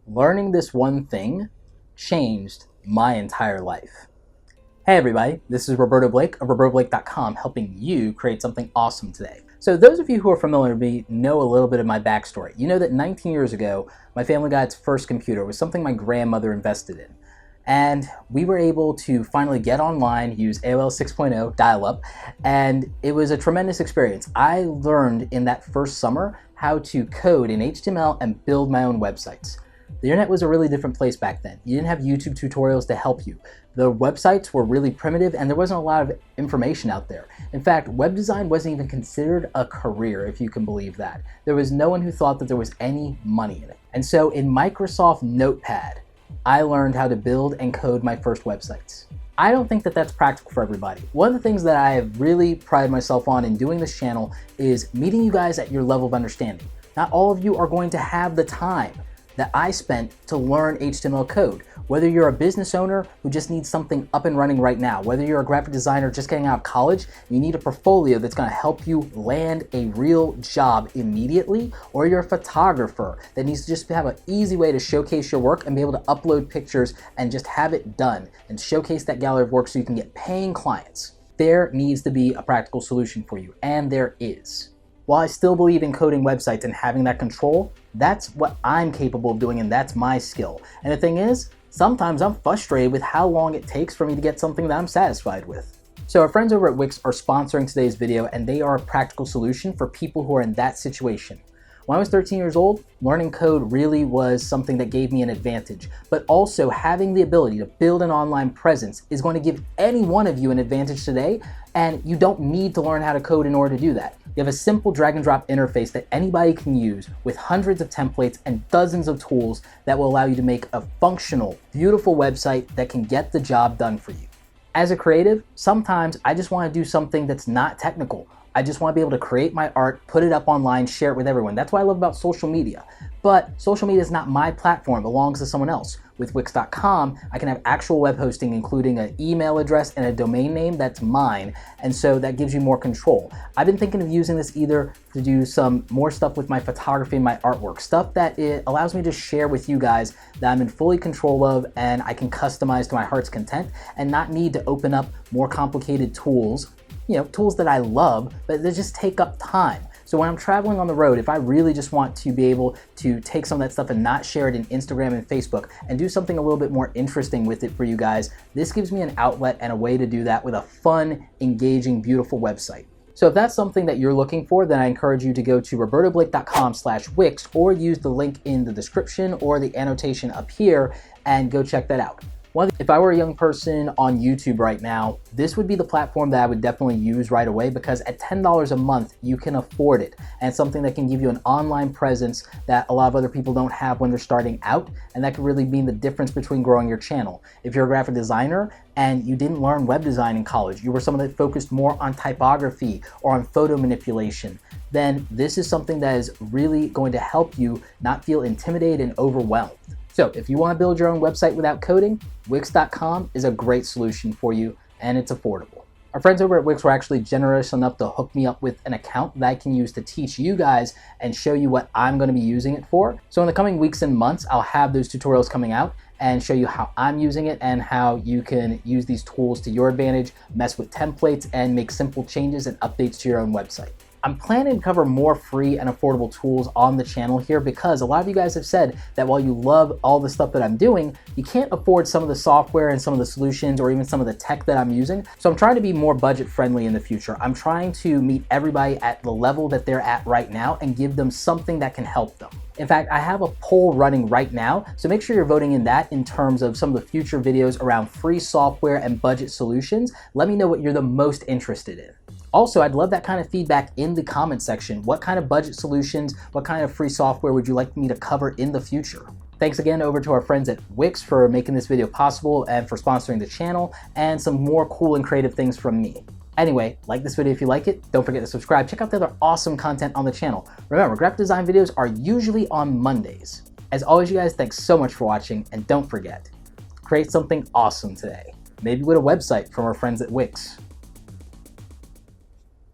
learning this one thing changed my entire life. Hey everybody, this is Roberto Blake of robertoblake.com, helping you create something awesome today. So those of you who are familiar with me know a little bit of my backstory. You know that 19 years ago, my family got its first computer. It was something my grandmother invested in. And we were able to finally get online, use AOL 6.0 dial-up, and it was a tremendous experience. I learned in that first summer how to code in HTML and build my own websites. The internet was a really different place back then. You didn't have YouTube tutorials to help you. The websites were really primitive and there wasn't a lot of information out there. In fact, web design wasn't even considered a career, if you can believe that. There was no one who thought that there was any money in it. And so in Microsoft Notepad, I learned how to build and code my first websites. I don't think that that's practical for everybody. One of the things that I have really prided myself on in doing this channel is meeting you guys at your level of understanding. Not all of you are going to have the time that I spent to learn HTML code. Whether you're a business owner who just needs something up and running right now, whether you're a graphic designer just getting out of college, you need a portfolio that's gonna help you land a real job immediately, or you're a photographer that needs to just have an easy way to showcase your work and be able to upload pictures and just have it done and showcase that gallery of work so you can get paying clients. There needs to be a practical solution for you, and there is. While I still believe in coding websites and having that control, that's what I'm capable of doing and that's my skill. And the thing is, sometimes I'm frustrated with how long it takes for me to get something that I'm satisfied with. So our friends over at Wix are sponsoring today's video and they are a practical solution for people who are in that situation. When I was 13 years old, learning code really was something that gave me an advantage, but also having the ability to build an online presence is going to give any one of you an advantage today, and you don't need to learn how to code in order to do that. You have a simple drag and drop interface that anybody can use with hundreds of templates and dozens of tools that will allow you to make a functional, beautiful website that can get the job done for you. As a creative, sometimes I just want to do something that's not technical. I just want to be able to create my art, put it up online, share it with everyone. That's what I love about social media. But social media is not my platform, it belongs to someone else. With Wix.com, I can have actual web hosting, including an email address and a domain name that's mine, and so that gives you more control. I've been thinking of using this either to do some more stuff with my photography and my artwork, stuff that it allows me to share with you guys that I'm in fully control of and I can customize to my heart's content and not need to open up more complicated tools. You know, tools that I love, but they just take up time. So when I'm traveling on the road, if I really just want to be able to take some of that stuff and not share it in Instagram and Facebook and do something a little bit more interesting with it for you guys, this gives me an outlet and a way to do that with a fun, engaging, beautiful website. So if that's something that you're looking for, then I encourage you to go to robertoblake.com/Wix or use the link in the description or the annotation up here and go check that out. If I were a young person on YouTube right now, this would be the platform that I would definitely use right away because at $10 a month, you can afford it. And it's something that can give you an online presence that a lot of other people don't have when they're starting out. And that could really mean the difference between growing your channel. If you're a graphic designer and you didn't learn web design in college, you were someone that focused more on typography or on photo manipulation, then this is something that is really going to help you not feel intimidated and overwhelmed. So if you want to build your own website without coding, Wix.com is a great solution for you and it's affordable. Our friends over at Wix were actually generous enough to hook me up with an account that I can use to teach you guys and show you what I'm going to be using it for. So in the coming weeks and months, I'll have those tutorials coming out and show you how I'm using it and how you can use these tools to your advantage, mess with templates, and make simple changes and updates to your own website. I'm planning to cover more free and affordable tools on the channel here because a lot of you guys have said that while you love all the stuff that I'm doing, you can't afford some of the software and some of the solutions or even some of the tech that I'm using. So I'm trying to be more budget friendly in the future. I'm trying to meet everybody at the level that they're at right now and give them something that can help them. In fact, I have a poll running right now, so make sure you're voting in that in terms of some of the future videos around free software and budget solutions. Let me know what you're the most interested in. Also, I'd love that kind of feedback in the comment section. What kind of budget solutions, what kind of free software would you like me to cover in the future? Thanks again over to our friends at Wix for making this video possible and for sponsoring the channel and some more cool and creative things from me. Anyway, like this video if you like it, don't forget to subscribe. Check out the other awesome content on the channel. Remember, graphic design videos are usually on Mondays. As always, you guys, thanks so much for watching, and don't forget, create something awesome today. Maybe with a website from our friends at Wix.